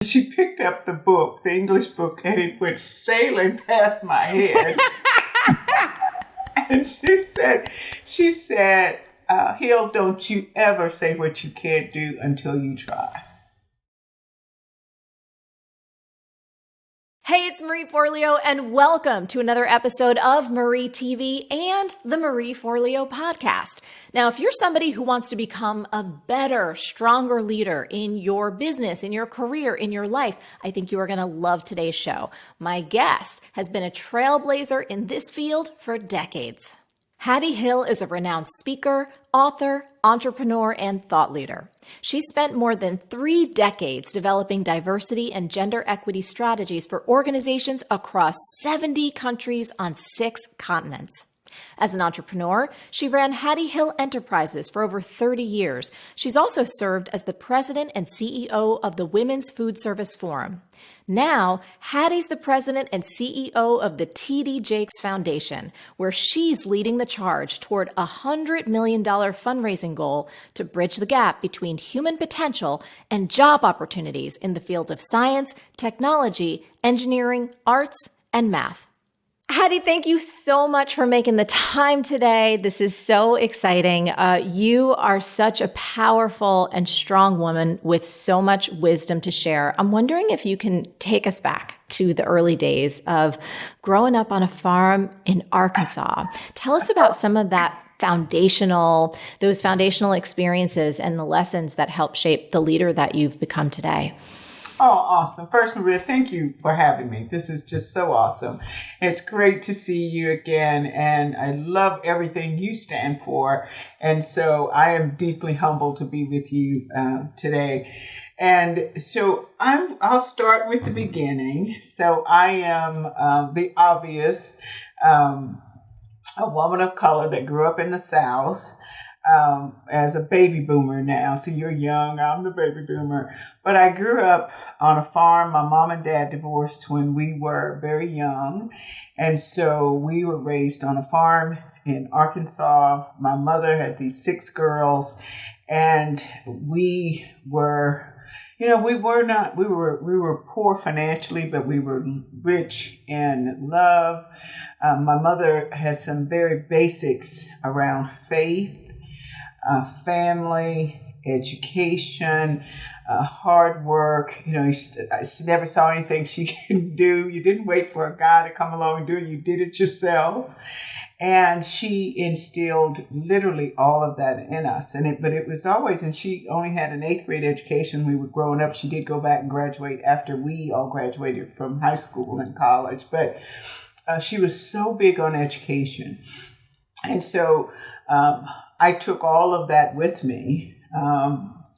She picked up the book, the English book, and it went sailing past my head. And she said, Hill, don't you ever say what you can't do until you try. Hey, it's Marie Forleo, and welcome to another episode of MarieTV and the Marie Forleo podcast. Now, if you're somebody who wants to become a better, stronger leader in your business, in your career, in your life, I think you are going to love today's show. My guest has been a trailblazer in this field for decades. Hattie Hill is a renowned speaker, author, entrepreneur, and thought leader. She spent more than 3 decades developing diversity and gender equity strategies for organizations across 70 countries on 6 continents. As an entrepreneur, she ran Hattie Hill Enterprises for over 30 years. She's also served as the president and CEO of the Women's Foodservice Forum. Now, Hattie's the president and CEO of the T.D. Jakes Foundation, where she's leading the charge toward a $100 million fundraising goal to bridge the gap between human potential and job opportunities in the fields of science, technology, engineering, arts, and math. Hattie, thank you so much for making the time today. This is so exciting. You are such a powerful and strong woman with so much wisdom to share. I'm wondering if you can take us back to the early days of growing up on a farm in Arkansas. Tell us about some of those foundational experiences and the lessons that help shape the leader that you've become today. Oh, awesome. First, Maria, thank you for having me. This is just so awesome. It's great to see you again, and I love everything you stand for. And so I am deeply humbled to be with you today. And so I'll start with the beginning. So I am the obvious, a woman of color that grew up in the South. As a baby boomer now. So you're young, I'm the baby boomer. But I grew up on a farm. My mom and dad divorced when we were very young. And so we were raised on a farm in Arkansas. My mother had these 6 girls. And we were poor financially, but we were rich in love. My mother had some very basics around faith, family, education, hard work. She never saw anything she could do. You didn't wait for a guy to come along and do it. You did it yourself. And she instilled literally all of that in us. But it was always, and she only had an 8th grade education when we were growing up. She did go back and graduate after we all graduated from high school and college. But she was so big on education. And so I took all of that with me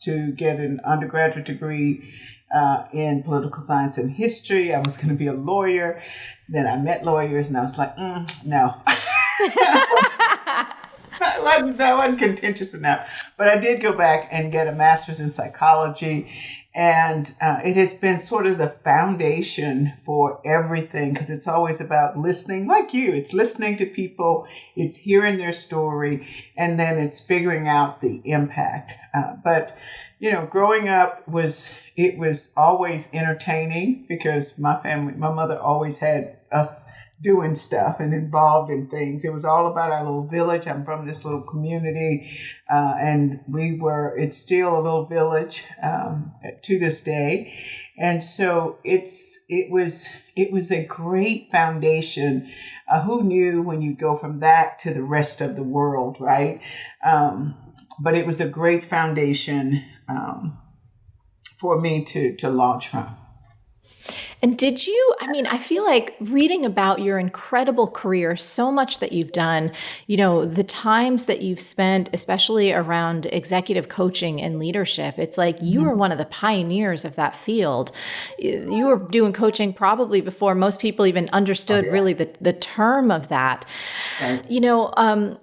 to get an undergraduate degree in political science and history. I was going to be a lawyer. Then I met lawyers and I was like, no. That wasn't contentious enough. But I did go back and get a master's in psychology. And it has been sort of the foundation for everything, because it's always about listening, like you. It's listening to people, it's hearing their story, and then it's figuring out the impact. But growing up was always entertaining, because my mother always had us doing stuff and involved in things. It was all about our little village. I'm from this little community, and it's still a little village to this day. And so it was a great foundation. Who knew when you go from that to the rest of the world, right? But it was a great foundation for me to launch from. And I feel like reading about your incredible career, so much that you've done, the times that you've spent, especially around executive coaching and leadership, it's like you were one of the pioneers of that field. You were doing coaching probably before most people even understood really the term of that. Right.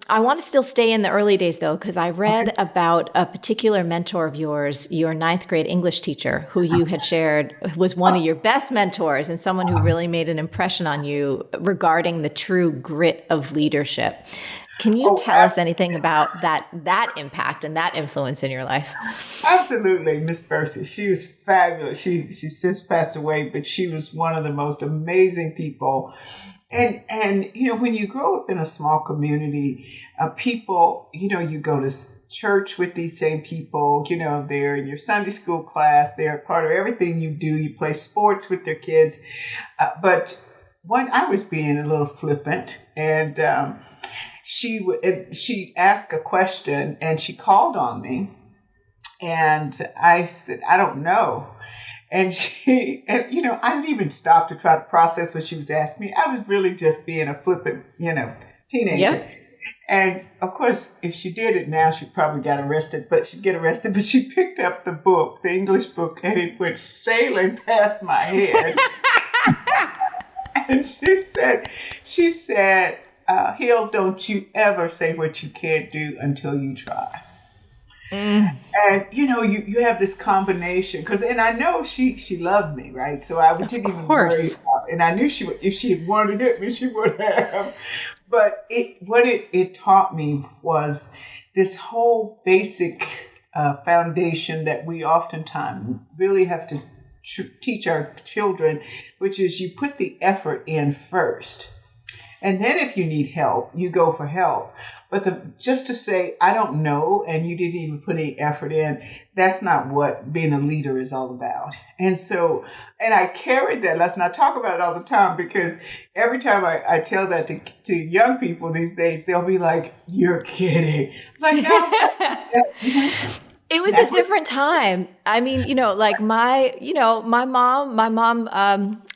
I want to still stay in the early days though, because I read about a particular mentor of yours, your 9th grade English teacher, who you had shared was one of your best mentors and someone who really made an impression on you regarding the true grit of leadership. Can you Oh, tell us anything about that impact and that influence in your life? absolutely, Miss Percy. She was fabulous. She's since passed away, but she was one of the most amazing people. And when you grow up in a small community, people, you go to church with these same people, they're in your Sunday school class, they're part of everything you do. You play sports with their kids. But when I was being a little flippant, and she asked a question, and she called on me, and I said, I don't know. And I didn't even stop to try to process what she was asking me. I was really just being a flippant, teenager. Yep. And of course, if she did it now, she probably got arrested, but she'd get arrested. But she picked up the book, the English book, and it went sailing past my head. And she said, Hill, don't you ever say what you can't do until you try. And you have this combination and I know she loved me, right? So I didn't even worry about it. And I knew if she had wanted to hit me, she would have. But what it taught me was this whole basic foundation that we oftentimes really have to teach our children, which is you put the effort in first. And then if you need help, you go for help. But just to say, I don't know, and you didn't even put any effort in, that's not what being a leader is all about. And I carried that lesson. I talk about it all the time because every time I tell that to young people these days, they'll be like, you're kidding. I'm like, no. It was a different time. I mean, like my mom,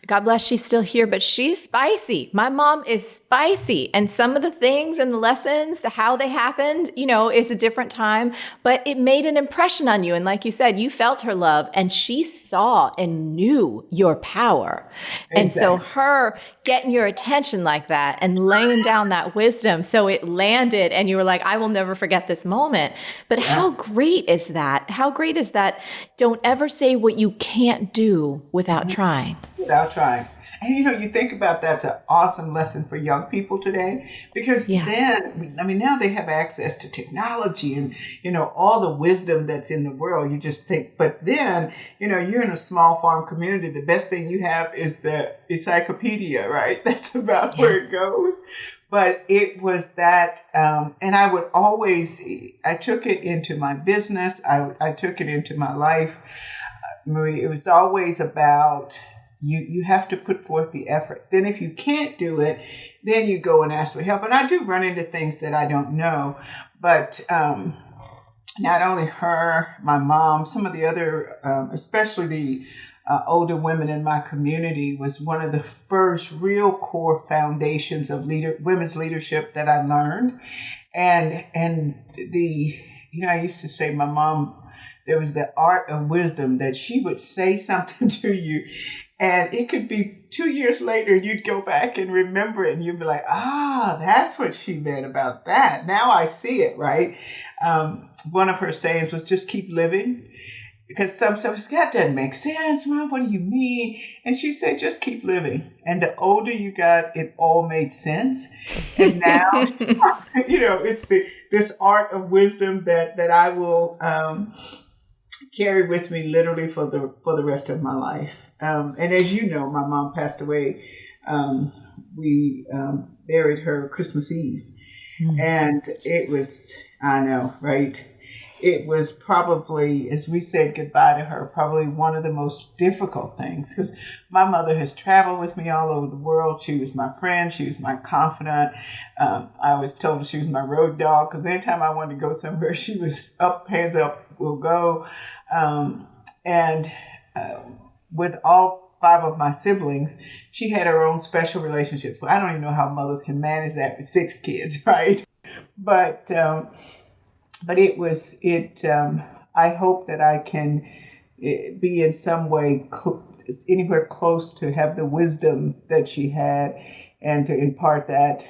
God bless, she's still here, but she's spicy. My mom is spicy. And some of the things and the lessons, how they happened, is a different time, but it made an impression on you. And like you said, you felt her love and she saw and knew your power. Exactly. And so her getting your attention like that and laying down that wisdom, so it landed and you were like, I will never forget this moment. But how great is that? How great is that? Don't ever say what you can't do without trying. Without trying. And you think about that's an awesome lesson for young people today, because then, now they have access to technology and, all the wisdom that's in the world. You just think, but then, you're in a small farm community. The best thing you have is the encyclopedia, right? That's about where it goes. But it was that, and I took it into my business. I took it into my life. Marie, it was always about, you have to put forth the effort. Then if you can't do it, then you go and ask for help. And I do run into things that I don't know, but not only her, my mom, some of the other, especially the older women in my community, was one of the first real core foundations of women's leadership that I learned. And I used to say, my mom, there was the art of wisdom that she would say something to you, and it could be 2 years later, you'd go back and remember it, and you'd be like, that's what she meant about that. Now I see it, right? One of her sayings was, just keep living. Because some stuff is, that doesn't make sense, Mom. What do you mean? And she said, just keep living. And the older you got, it all made sense. And now, it's this art of wisdom that I will carry with me literally for the rest of my life. And as you know, my mom passed away. We buried her Christmas Eve. And it was, I know, right? It was probably, as we said goodbye to her, probably one of the most difficult things, because my mother has traveled with me all over the world. She was my friend. She was my confidant. I always told her she was my road dog, because anytime I wanted to go somewhere, she was up, hands up, we'll go. With all 5 of my siblings, she had her own special relationships. I don't even know how mothers can manage that with 6 kids, right? But I hope that I can be in some way anywhere close to have the wisdom that she had, and to impart that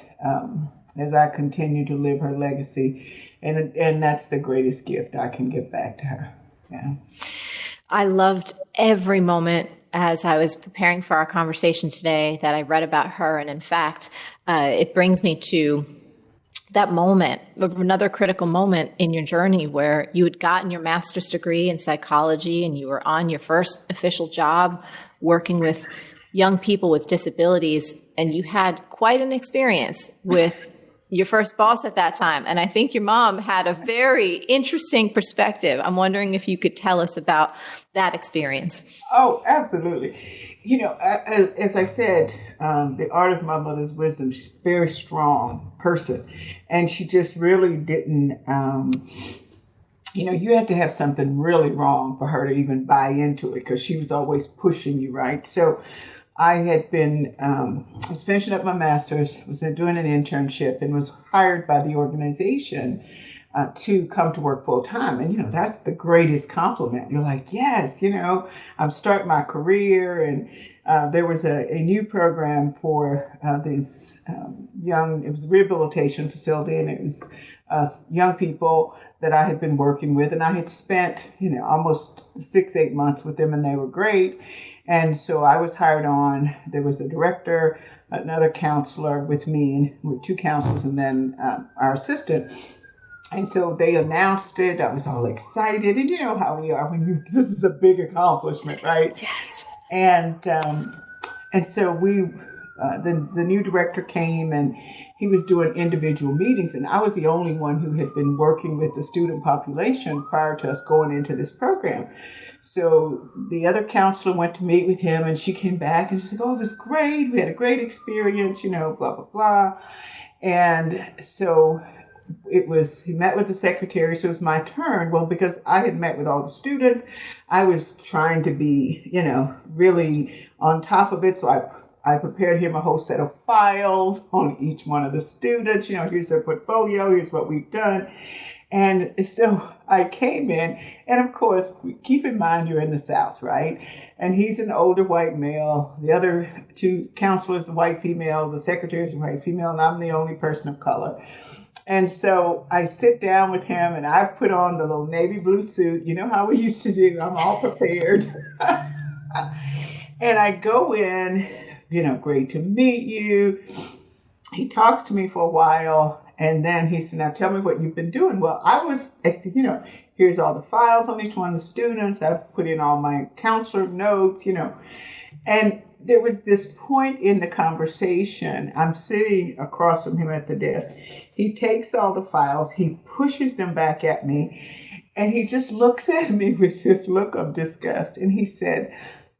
as I continue to live her legacy. And that's the greatest gift I can give back to her. Yeah. I loved every moment as I was preparing for our conversation today that I read about her. And in fact, it brings me to that moment, another critical moment in your journey where you had gotten your master's degree in psychology and you were on your first official job working with young people with disabilities, and you had quite an experience with your first boss at that time. And I think your mom had a very interesting perspective. I'm wondering if you could tell us about that experience. Oh, absolutely. You know, as I said, the art of my mother's wisdom, she's a very strong person. And she just really didn't, you had to have something really wrong for her to even buy into it, because she was always pushing you, right? So I had been, I was finishing up my master's, was doing an internship, and was hired by the organization to come to work full time. And, that's the greatest compliment. You're like, yes, I'm starting my career. And there was a new program for these it was a rehabilitation facility, and it was young people that I had been working with. And I had spent, almost 6-8 months with them, and they were great. And so I was hired on. There was a director, another counselor with me, and with 2 counselors, and then our assistant. And so they announced it. I was all excited. And you know how we are when this is a big accomplishment, right? Yes. And so the new director came, and he was doing individual meetings. And I was the only one who had been working with the student population prior to us going into this program. So the other counselor went to meet with him, and she came back and she said, oh, it was great. We had a great experience, blah, blah, blah. And so he met with the secretary. So it was my turn. Well, because I had met with all the students, I was trying to be, really on top of it. So I prepared him a whole set of files on each one of the students. Here's their portfolio. Here's what we've done. And so I came in, and of course, keep in mind you're in the South, right? And he's an older white male. The other 2 counselors are white female. The secretary is a white female, and I'm the only person of color. And so I sit down with him, and I've put on the little navy blue suit. You know how we used to do. I'm all prepared. And I go in, great to meet you. He talks to me for a while. And then he said, now tell me what you've been doing. Well, I was, here's all the files on each one of the students. I've put in all my counselor notes, And there was this point in the conversation. I'm sitting across from him at the desk. He takes all the files. He pushes them back at me. And he just looks at me with this look of disgust. And he said,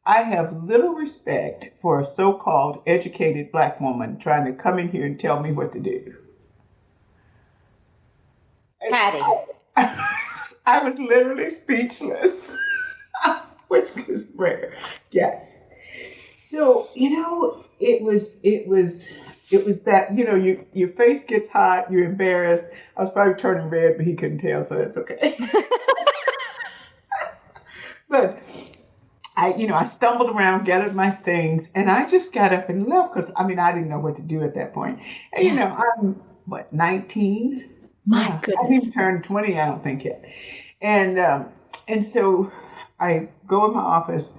I have little respect for a so-called educated Black woman trying to come in here and tell me what to do. Hattie. I was literally speechless, which is rare. Yes. So, it was that, your face gets hot, you're embarrassed. I was probably turning red, but he couldn't tell, so that's okay. But I stumbled around, gathered my things, and I just got up and left because, I didn't know what to do at that point. And, I'm, 19? My goodness. I didn't turn 20, I don't think yet. And so I go in my office,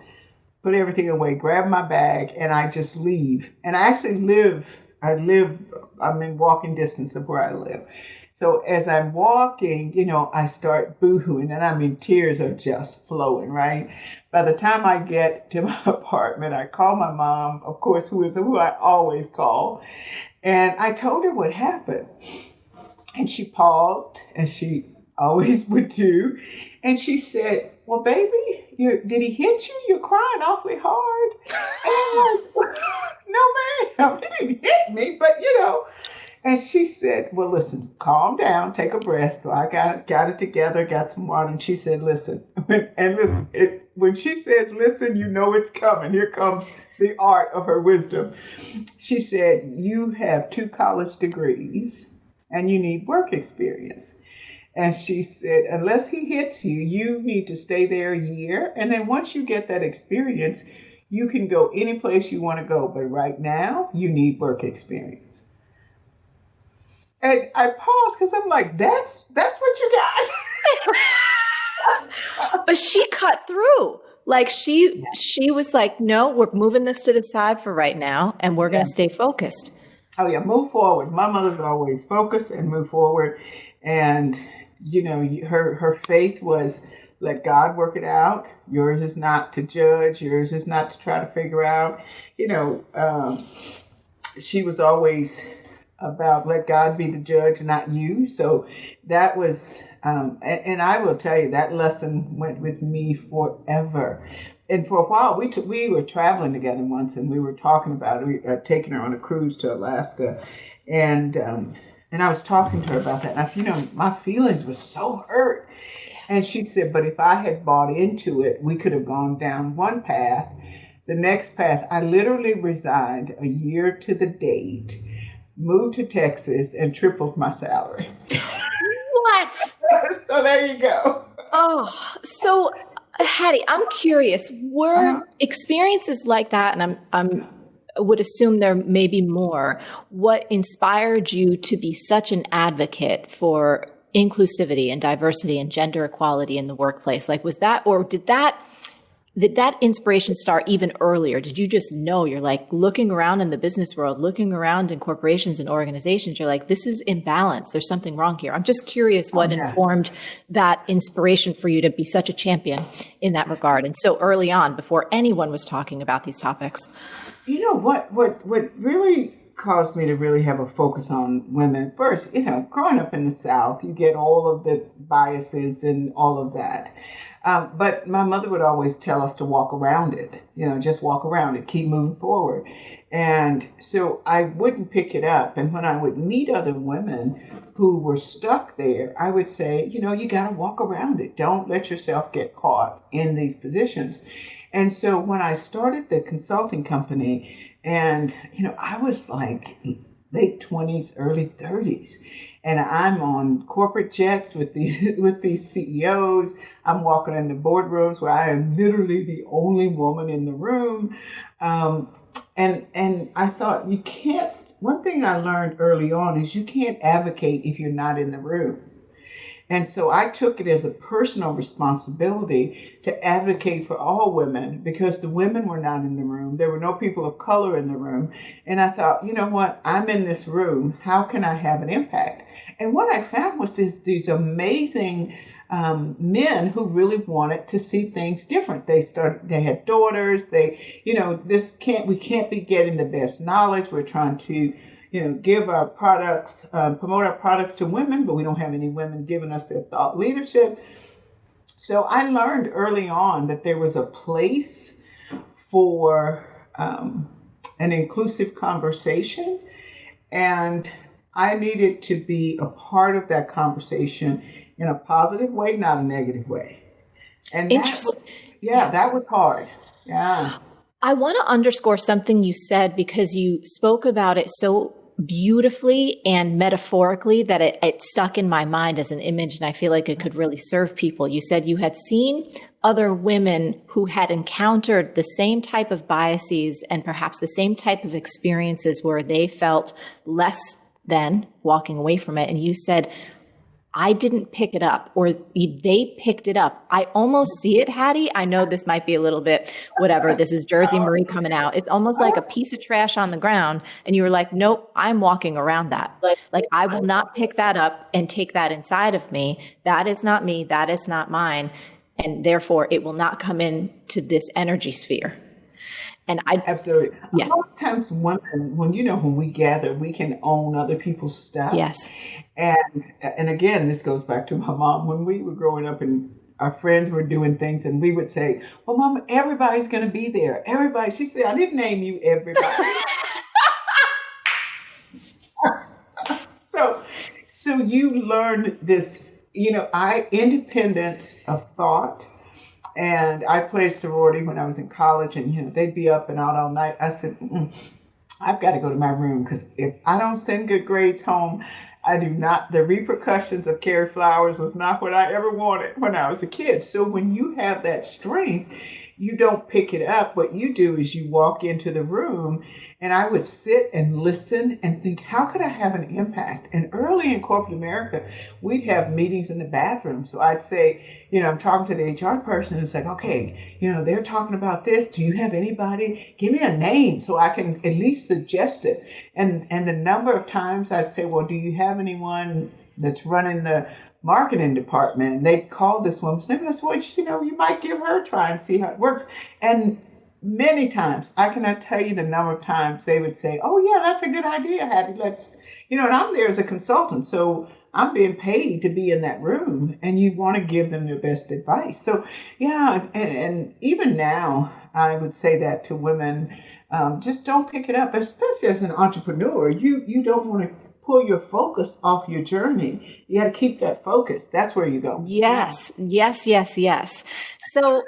put everything away, grab my bag, and I just leave. And I actually I'm in walking distance of where I live. So as I'm walking, I start boohooing, and tears are just flowing, right? By the time I get to my apartment, I call my mom, of course, who I always call. And I told her what happened. And she paused, as she always would do. And she said, well, baby, did he hit you? You're crying awfully hard. And I'm like, no, ma'am, he didn't hit me, but And she said, well, listen, calm down, take a breath. So I got it together, got some water. And she said, listen, when she says, listen, it's coming. Here comes the art of her wisdom. She said, you have 2 college degrees. And you need work experience. And she said, unless he hits you, you need to stay there a year. And then once you get that experience, you can go any place you want to go. But right now, you need work experience. And I paused because I'm like, that's what you got. But she cut through. Like she was like, no, we're moving this to the side for right now, and we're going to stay focused. Oh yeah, move forward. My mother's always focus and move forward, and her faith was let God work it out. Yours is not to judge. Yours is not to try to figure out. You know, she was always about let God be the judge, not you. So that was, and I will tell you that lesson went with me forever. And for a while, we were traveling together once, and we were talking about it. We taking her on a cruise to Alaska, and I was talking to her about that. And I said, my feelings were so hurt. And she said, but if I had bought into it, we could have gone down one path. The next path, I literally resigned a year to the date, moved to Texas, and tripled my salary. What? So there you go. Oh, so Hattie, I'm curious, were experiences like that, and I would assume there may be more, what inspired you to be such an advocate for inclusivity and diversity and gender equality in the workplace? Like, was that, or did that inspiration start even earlier? Did you just know, you're like looking around in the business world, looking around in corporations and organizations, you're like, this is imbalance. There's something wrong here. I'm just curious what informed that inspiration for you to be such a champion in that regard. And so early on, before anyone was talking about these topics. You know, what really caused me to really have a focus on women first, growing up in the South, you get all of the biases and all of that. But my mother would always tell us to walk around it, just walk around it, keep moving forward. And so I wouldn't pick it up. And when I would meet other women who were stuck there, I would say, you got to walk around it. Don't let yourself get caught in these positions. And so when I started the consulting company, and, I was like late 20s, early 30s. And I'm on corporate jets with these CEOs. I'm walking in the boardrooms where I am literally the only woman in the room. And I thought, you can't, one thing I learned early on is you can't advocate if you're not in the room. And so I took it as a personal responsibility to advocate for all women, because the women were not in the room. There were no people of color in the room. And I thought, you know what? I'm in this room. How can I have an impact? And what I found was these amazing men who really wanted to see things different. They had daughters. We can't be getting the best knowledge. We're trying to give our products, promote our products to women, but we don't have any women giving us their thought leadership. So I learned early on that there was a place for an inclusive conversation, and I needed to be a part of that conversation in a positive way, not a negative way. And that was hard. Yeah. I want to underscore something you said, because you spoke about it so beautifully and metaphorically that it stuck in my mind as an image, and I feel like it could really serve people. You said you had seen other women who had encountered the same type of biases and perhaps the same type of experiences where they felt less than, walking away from it. And you said, I didn't pick it up, or they picked it up. I almost see it, Hattie. I know this might be a little bit, whatever. This is Jersey Marie coming out. It's almost like a piece of trash on the ground. And you were like, nope, I'm walking around that. Like, I will not pick that up and take that inside of me. That is not me. That is not mine. And therefore it will not come into this energy sphere. And absolutely. Yeah. A lot of times women, when we gather, we can own other people's stuff. Yes. And again, this goes back to my mom. When we were growing up and our friends were doing things, and we would say, well, Mom, everybody's going to be there. Everybody. She said, I didn't name you everybody. So you learn this, independence of thought. And I played sorority when I was in college, and, they'd be up and out all night. I said, I've got to go to my room, because if I don't send good grades home, I do not, the repercussions of Carrie Flowers was not what I ever wanted when I was a kid. So when you have that strength, you don't pick it up. What you do is you walk into the room, and I would sit and listen and think, how could I have an impact? And early in corporate America, we'd have meetings in the bathroom. So I'd say, I'm talking to the HR person. It's like, okay, they're talking about this. Do you have anybody? Give me a name so I can at least suggest it. And the number of times I'd say, well, do you have anyone that's running the marketing department? And they called this woman, saying, well, you might give her a try and see how it works. And many times, I cannot tell you the number of times they would say, oh, yeah, that's a good idea, Hattie. And I'm there as a consultant. So I'm being paid to be in that room, and you want to give them the best advice. So, yeah, and even now, I would say that to women, just don't pick it up, especially as an entrepreneur. You don't want to pull your focus off your journey. You got to keep that focus. That's where you go. Yes, yes, yes, yes. So,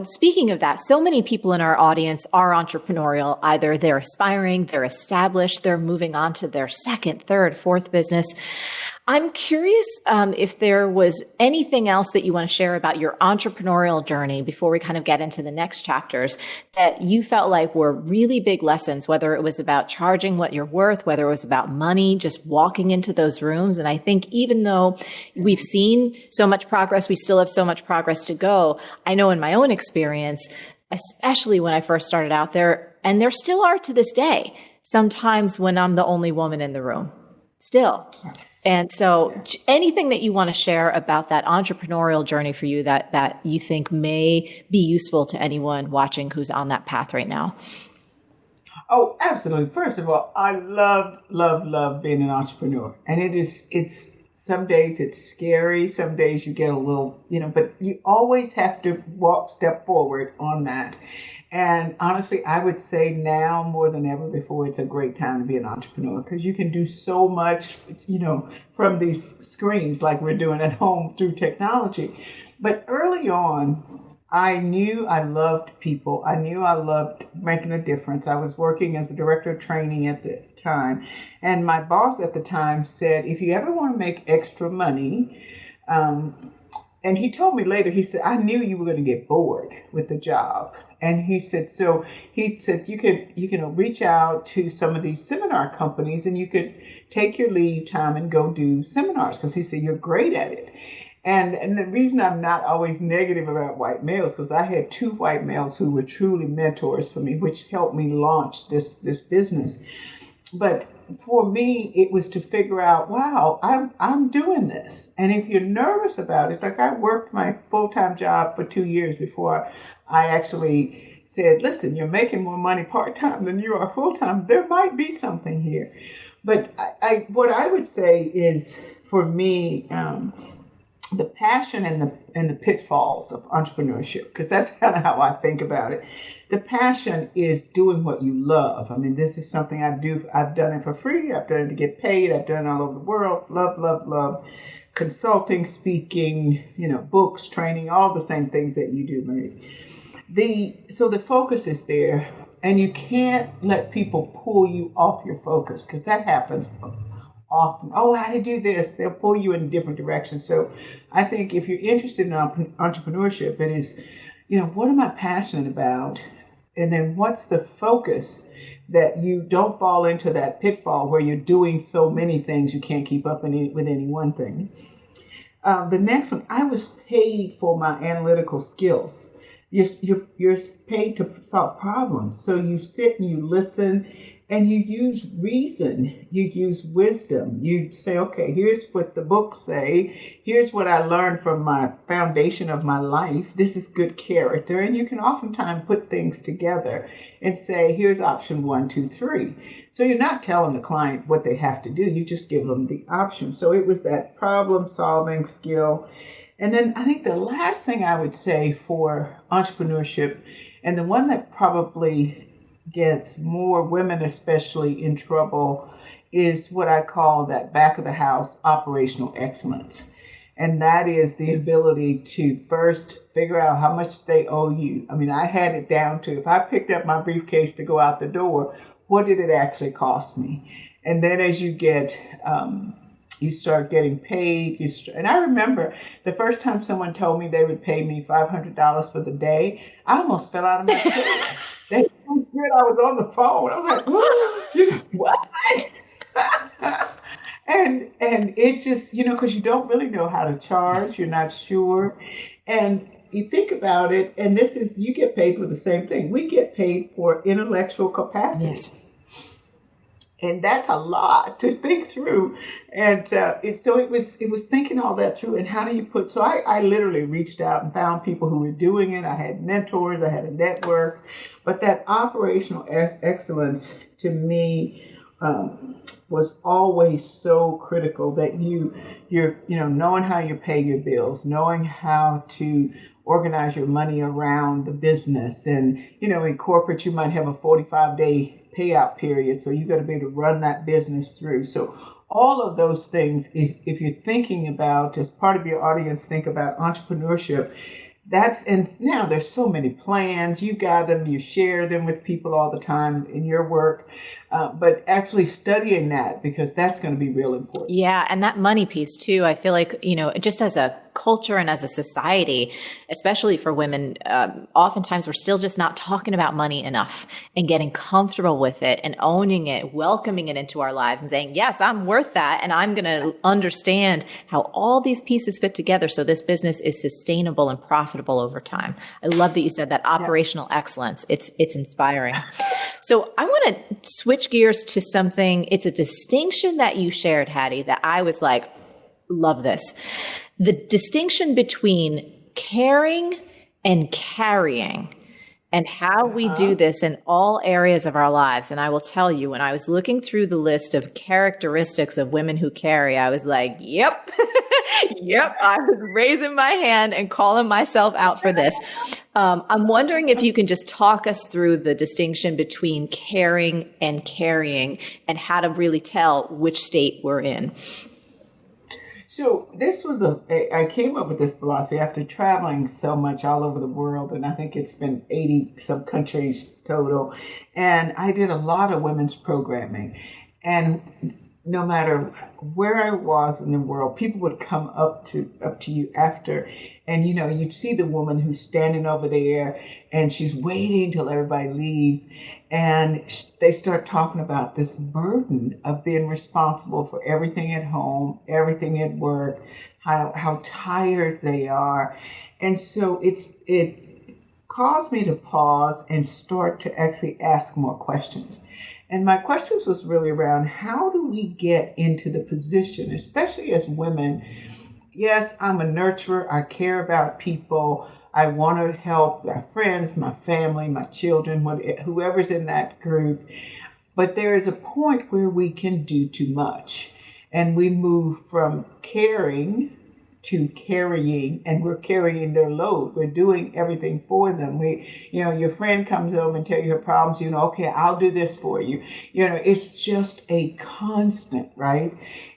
speaking of that, so many people in our audience are entrepreneurial. Either they're aspiring, they're established, they're moving on to their second, third, fourth business. I'm curious if there was anything else that you want to share about your entrepreneurial journey before we kind of get into the next chapters that you felt like were really big lessons, whether it was about charging what you're worth, whether it was about money, just walking into those rooms. And I think even though we've seen so much progress, we still have so much progress to go. I know in my own experience, especially when I first started out there, and there still are to this day, sometimes when I'm the only woman in the room, still. And so anything that you want to share about that entrepreneurial journey for you that you think may be useful to anyone watching who's on that path right now? Oh, absolutely. First of all, I love being an entrepreneur. And it's some days it's scary. Some days you get a little, but you always have to step forward on that. And honestly, I would say now more than ever before, it's a great time to be an entrepreneur because you can do so much, from these screens like we're doing at home through technology. But early on, I knew I loved people. I knew I loved making a difference. I was working as a director of training at the time. And my boss at the time said, if you ever want to make extra money, and he told me later, he said, I knew you were going to get bored with the job. And he said, you can reach out to some of these seminar companies and you could take your leave time and go do seminars. Because he said, you're great at it. And the reason I'm not always negative about white males, because I had two white males who were truly mentors for me, which helped me launch this business. But for me, it was to figure out, wow, I'm doing this. And if you're nervous about it, like I worked my full-time job for 2 years before I actually said, listen, you're making more money part-time than you are full-time. There might be something here. But what I would say is, for me, the passion and the pitfalls of entrepreneurship, because that's kind of how I think about it. The passion is doing what you love. I mean, this is something I do. I've done it for free. I've done it to get paid. I've done it all over the world. Love. Consulting, speaking, books, training, all the same things that you do, Marie. So the focus is there, and you can't let people pull you off your focus, because that happens often. Oh, how to do this? They'll pull you in different directions. So I think if you're interested in entrepreneurship, it is, what am I passionate about? And then what's the focus that you don't fall into that pitfall where you're doing so many things you can't keep up with any one thing. The next one, I was paid for my analytical skills. You're paid to solve problems. So you sit and you listen and you use reason, you use wisdom. You say, okay, here's what the books say. Here's what I learned from my foundation of my life. This is good character. And you can oftentimes put things together and say, here's option 1, 2, 3. So you're not telling the client what they have to do. You just give them the option. So it was that problem solving skill. And then I think the last thing I would say for entrepreneurship, and the one that probably gets more women especially in trouble, is what I call that back of the house operational excellence. And that is the ability to first figure out how much they owe you. I mean, I had it down to, if I picked up my briefcase to go out the door, what did it actually cost me? And then as you get You start getting paid. And I remember the first time someone told me they would pay me $500 for the day, I almost fell out of my chair. They so good I was on the phone. I was like, what? and it just, because you don't really know how to charge, you're not sure. And you think about it, and you get paid for the same thing. We get paid for intellectual capacity. Yes. And that's a lot to think through. And so it was thinking all that through. And how do you so I literally reached out and found people who were doing it. I had mentors, I had a network. But that operational excellence to me was always so critical, that you're knowing how you pay your bills, knowing how to organize your money around the business. And, in corporate, you might have a 45-day payout period. So you've got to be able to run that business through. So all of those things, if you're thinking about, as part of your audience, think about entrepreneurship, and now there's so many plans. You got them, you share them with people all the time in your work. But actually studying that, because that's going to be real important. Yeah. And that money piece too, I feel like, just as a culture and as a society, especially for women, oftentimes we're still just not talking about money enough and getting comfortable with it and owning it, welcoming it into our lives and saying, yes, I'm worth that. And I'm going to understand how all these pieces fit together so this business is sustainable and profitable over time. I love that you said that operational excellence. It's inspiring. So I want to switch gears to something. It's a distinction that you shared, Hattie, that I was like, love this. The distinction between caring and carrying, and how we do this in all areas of our lives. And I will tell you, when I was looking through the list of characteristics of women who carry, I was like, yep, yep. I was raising my hand and calling myself out for this. I'm wondering if you can just talk us through the distinction between caring and carrying, and how to really tell which state we're in. So this was I came up with this philosophy after traveling so much all over the world, and I think it's been 80 some countries total. And I did a lot of women's programming, and no matter where I was in the world, people would come up to you after, and you'd see the woman who's standing over there, and she's waiting till everybody leaves, and they start talking about this burden of being responsible for everything at home, everything at work, how tired they are. And so it caused me to pause and start to actually ask more questions. And my questions was really around, how do we get into the position, especially as women? Yes, I'm a nurturer. I care about people. I want to help my friends, my family, my children, whoever's in that group. But there is a point where we can do too much. And we move from caring to carrying, and we're carrying their load. We're doing everything for them. Your friend comes over and tell you her problems, okay, I'll do this for you. It's just a constant, right?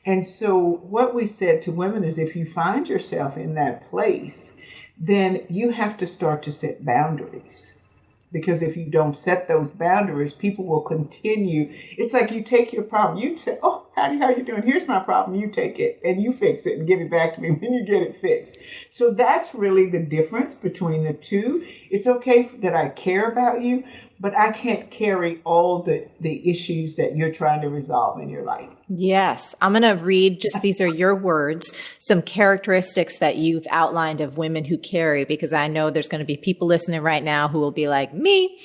And so what we said to women is, if you find yourself in that place, then you have to start to set boundaries. Because if you don't set those boundaries, people will continue. It's like you take your problem. You say, oh, Hattie, how you doing? Here's my problem. You take it and you fix it and give it back to me when you get it fixed. So that's really the difference between the two. It's okay that I care about you, but I can't carry all the issues that you're trying to resolve in your life. Yes. I'm going to read, just these are your words, some characteristics that you've outlined of women who carry, because I know there's going to be people listening right now who will be like me.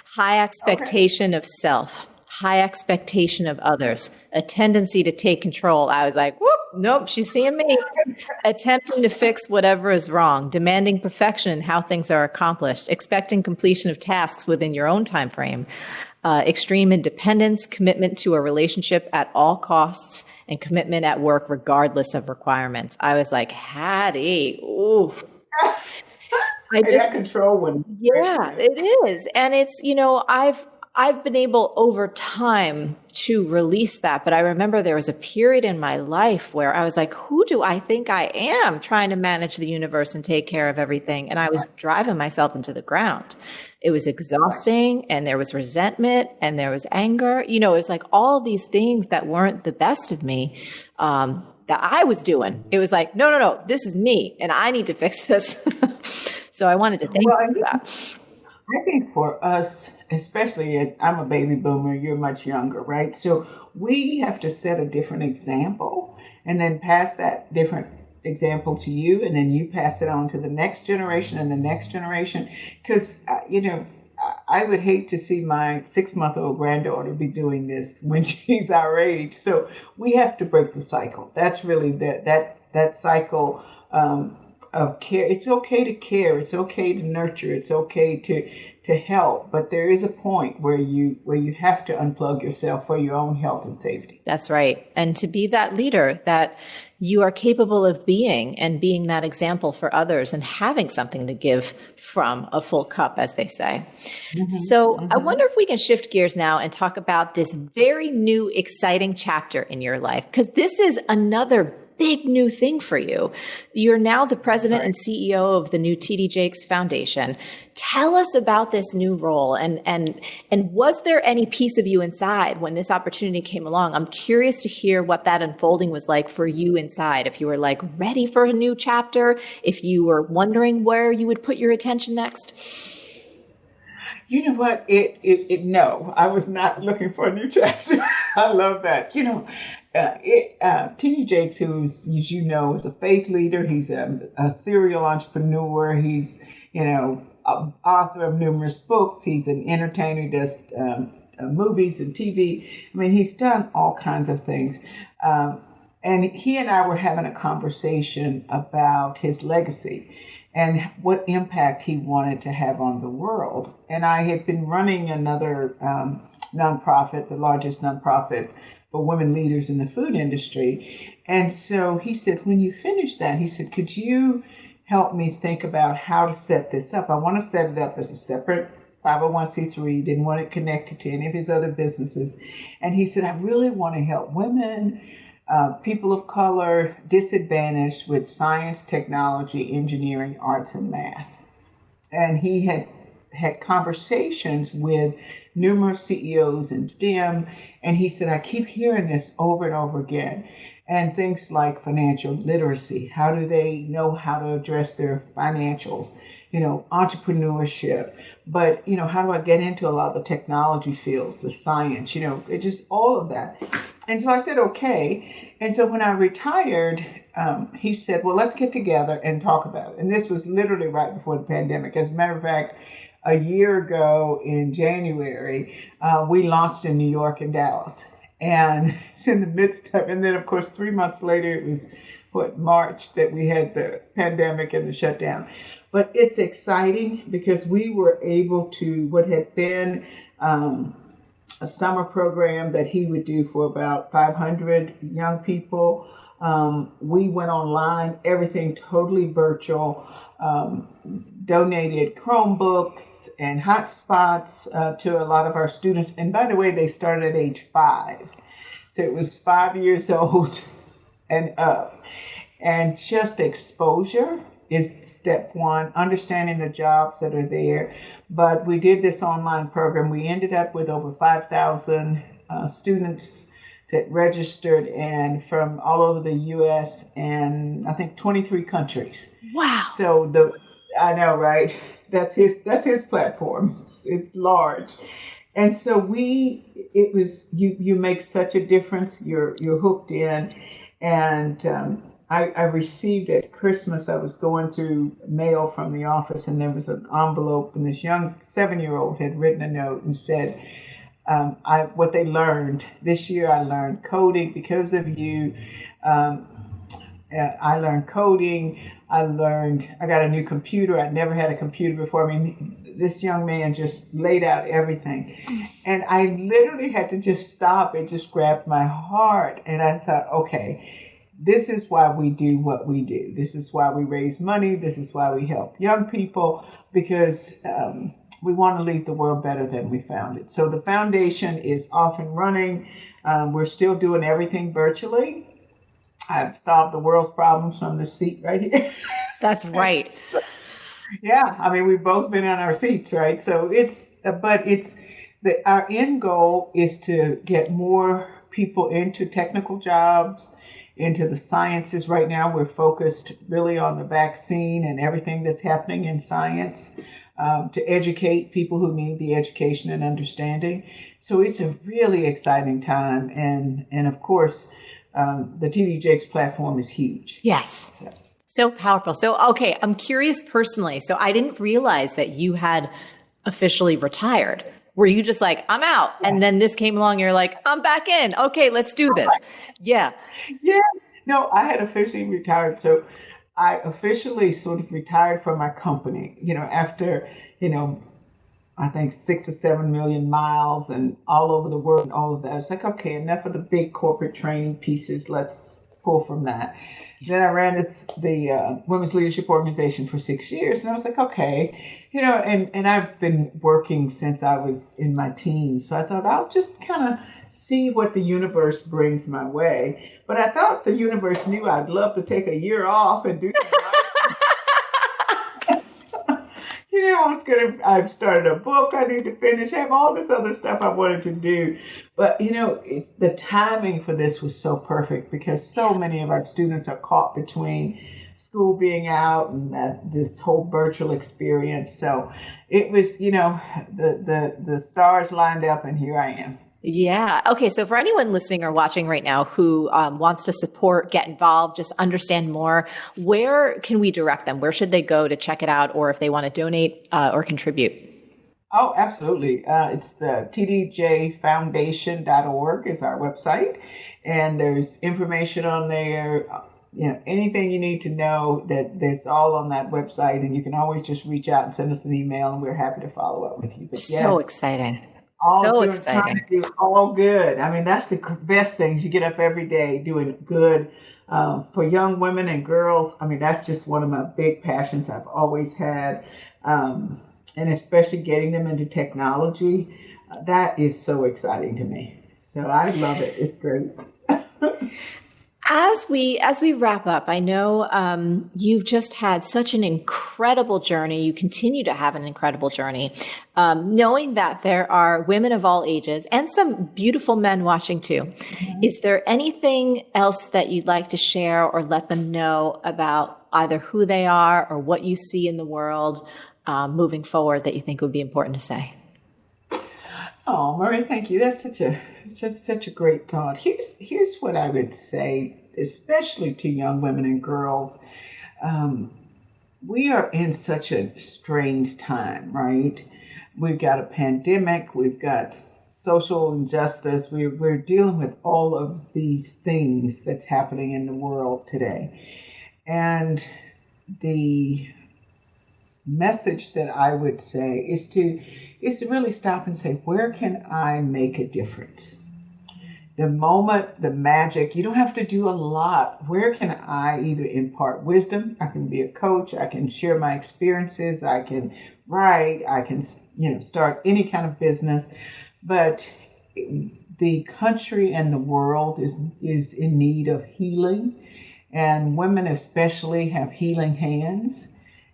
High expectation of self, high expectation of others, a tendency to take control. I was like, whoop, nope, she's seeing me. Attempting to fix whatever is wrong, demanding perfection in how things are accomplished, expecting completion of tasks within your own time frame. Extreme independence, commitment to a relationship at all costs, and commitment at work regardless of requirements. I was like, Hattie, ooh. That control one. Yeah, it is. And it's, I've been able over time to release that. But I remember there was a period in my life where I was like, who do I think I am, trying to manage the universe and take care of everything? And I was driving myself into the ground. It was exhausting, and there was resentment, and there was anger. It was like all these things that weren't the best of me, that that I was doing. It was like, no, this is me and I need to fix this. So I wanted to thank you for that. I think for us, especially as I'm a baby boomer, you're much younger, right? So we have to set a different example and then pass that different example to you, and then you pass it on to the next generation and the next generation. Because, I would hate to see my 6-month-old granddaughter be doing this when she's our age. So we have to break the cycle. That's really that cycle of care. It's okay to care. It's okay to nurture. It's okay to help. But there is a point where you have to unplug yourself for your own health and safety. That's right. And to be that leader that you are capable of being, and being that example for others and having something to give from a full cup, as they say. So I wonder if we can shift gears now and talk about this very new, exciting chapter in your life, because this is another big new thing for you. You're now the president and CEO of the new T.D. Jakes Foundation. Tell us about this new role, and was there any piece of you inside when this opportunity came along? I'm curious to hear what that unfolding was like for you inside. If you were like ready for a new chapter, if you were wondering where you would put your attention next. You know what? No, I was not looking for a new chapter. I love that. T.D. Jakes, who, as you know, is a faith leader. He's a serial entrepreneur. He's, author of numerous books. He's an entertainer. He does movies and TV. I mean, he's done all kinds of things. And he and I were having a conversation about his legacy and what impact he wanted to have on the world. And I had been running another nonprofit, the largest nonprofit for women leaders in the food industry. And so he said, when you finish that, he said, could you help me think about how to set this up? I want to set it up as a separate 501c3, didn't want it connected to any of his other businesses. And he said, I really want to help women, people of color, disadvantaged with science, technology, engineering, arts, and math. And he had conversations with numerous CEOs in STEM. And he said, I keep hearing this over and over again. And things like financial literacy. How do they know how to address their financials? Entrepreneurship. But, how do I get into a lot of the technology fields, the science, it just all of that. And so I said, okay. And so when I retired, he said, well, let's get together and talk about it. And this was literally right before the pandemic. As a matter of fact, a year ago in January, we launched in New York and Dallas. And it's in the midst of, and then of course, 3 months later, it was March that we had the pandemic and the shutdown. But it's exciting because we were able to, what had been a summer program that he would do for about 500 young people. We went online, everything totally virtual, donated Chromebooks and hotspots to a lot of our students. And by the way, they started at age 5. So it was 5 years old and up. And just exposure is step one, understanding the jobs that are there. But we did this online program. We ended up with over 5,000 students that registered, and from all over the U.S. and I think 23 countries. Wow. So I know, right? That's his platform. It's large. And so you make such a difference. You're hooked in. And I received at Christmas, I was going through mail from the office, and there was an envelope, and this young 7-year-old had written a note and said, what they learned this year, I learned coding because of you. I learned coding. I got a new computer. I'd never had a computer before. I mean, this young man just laid out everything. And I literally had to just stop. It just grabbed my heart. And I thought, okay, this is why we do what we do. This is why we raise money. This is why we help young people, because we want to leave the world better than we found it. So the foundation is off and running. We're still doing everything virtually. I've solved the world's problems from this seat right here. That's right. So, yeah, I mean, we've both been on our seats, right? So our end goal is to get more people into technical jobs, into the sciences. Right now, we're focused really on the vaccine and everything that's happening in science to educate people who need the education and understanding. So it's a really exciting time. And of course, the TD Jakes platform is huge. Yes. So powerful. So, okay, I'm curious personally. So I didn't realize that you had officially retired. Were you just like, I'm out? Yeah. And then this came along, you're like, I'm back in. Okay, let's do this. Yeah. Yeah. No, I had officially retired. So I officially sort of retired from my company, after, I think 6 or 7 million miles and all over the world and all of that. It's like, okay, enough of the big corporate training pieces. Let's pull from that. Then I ran the Women's Leadership Organization for 6 years. And I was like, okay, and I've been working since I was in my teens. So I thought I'll just kind of see what the universe brings my way. But I thought the universe knew I'd love to take a year off and do something. I've started a book I need to finish, have all this other stuff I wanted to do. But, it's the timing for this was so perfect because so many of our students are caught between school being out and this whole virtual experience. So it was, the stars lined up and here I am. Yeah. Okay. So for anyone listening or watching right now who wants to support, get involved, just understand more, where can we direct them? Where should they go to check it out, or if they want to donate or contribute? Oh, absolutely. It's the tdjfoundation.org is our website. And there's information on there, anything you need to know that's all on that website. And you can always just reach out and send us an email and we're happy to follow up with you. But yes, so exciting. Trying to do all good. I mean, that's the best things. You get up every day doing good for young women and girls. I mean, that's just one of my big passions I've always had. And especially getting them into technology. That is so exciting to me. So I love it. It's great. As we wrap up, I know you've just had such an incredible journey. You continue to have an incredible journey. Knowing that there are women of all ages and some beautiful men watching too, mm-hmm. Is there anything else that you'd like to share or let them know about either who they are or what you see in the world moving forward that you think would be important to say? Oh, Marie, thank you. That's such a great thought. Here's what I would say, especially to young women and girls. We are in such a strange time, right? We've got a pandemic. We've got social injustice. We're dealing with all of these things that's happening in the world today. And the message that I would say is to really stop and say, where can I make a difference? The moment, the magic, you don't have to do a lot. Where can I either impart wisdom? I can be a coach. I can share my experiences. I can write. I can, start any kind of business. But the country and the world is in need of healing. And women especially have healing hands.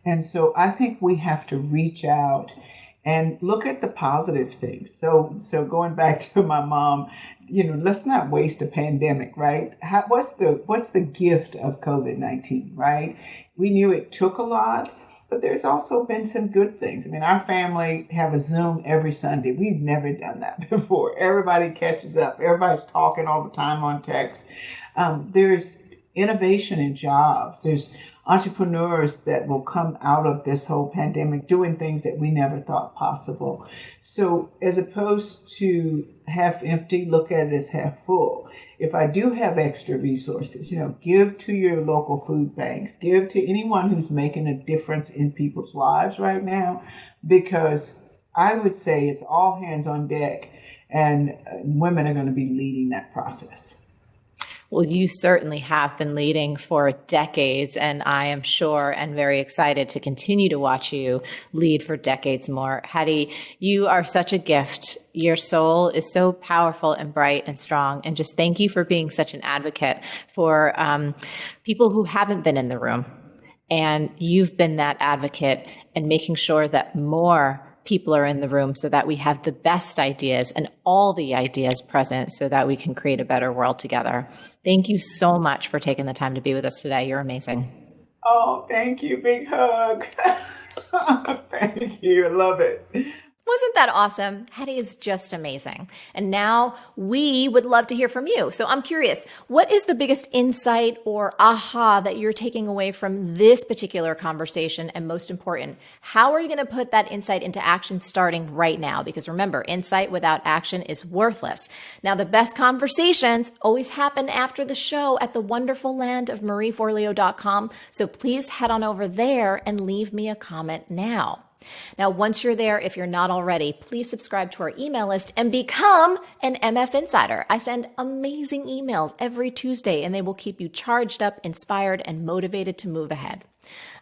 And so I think we have to reach out and look at the positive things. So going back to my mom, let's not waste a pandemic, right? What's the gift of COVID-19, right? We knew it took a lot, but there's also been some good things. I mean, our family have a Zoom every Sunday. We've never done that before. Everybody catches up. Everybody's talking all the time on text. There's innovation in jobs. There's entrepreneurs that will come out of this whole pandemic doing things that we never thought possible. So as opposed to half empty, look at it as half full. If I do have extra resources, give to your local food banks, give to anyone who's making a difference in people's lives right now, because I would say it's all hands on deck and women are going to be leading that process. Well, you certainly have been leading for decades, and I am sure and very excited to continue to watch you lead for decades more. Hattie, you are such a gift. Your soul is so powerful and bright and strong, and just thank you for being such an advocate for people who haven't been in the room. And you've been that advocate and making sure that more people are in the room so that we have the best ideas and all the ideas present so that we can create a better world together. Thank you so much for taking the time to be with us today. You're amazing. Oh, thank you. Big hug. Thank you. I love it. Wasn't that awesome? Hattie is just amazing. And now we would love to hear from you. So I'm curious, what is the biggest insight or aha that you're taking away from this particular conversation? And most important, how are you going to put that insight into action starting right now? Because remember, insight without action is worthless. Now, the best conversations always happen after the show at the wonderful land of MarieForleo.com. So please head on over there and leave me a comment now. Now, once you're there, if you're not already, please subscribe to our email list and become an MF Insider. I send amazing emails every Tuesday, and they will keep you charged up, inspired, and motivated to move ahead.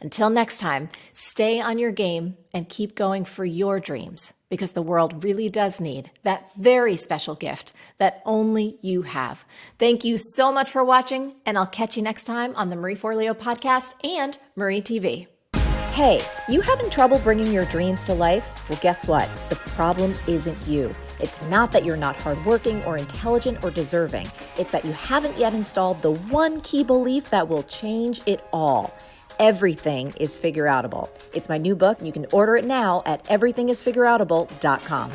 Until next time, stay on your game and keep going for your dreams, because the world really does need that very special gift that only you have. Thank you so much for watching, and I'll catch you next time on the Marie Forleo podcast and MarieTV. Hey, you having trouble bringing your dreams to life? Well, guess what? The problem isn't you. It's not that you're not hardworking or intelligent or deserving. It's that you haven't yet installed the one key belief that will change it all. Everything is figure-outable. It's my new book. You can order it now at everythingisfigureoutable.com.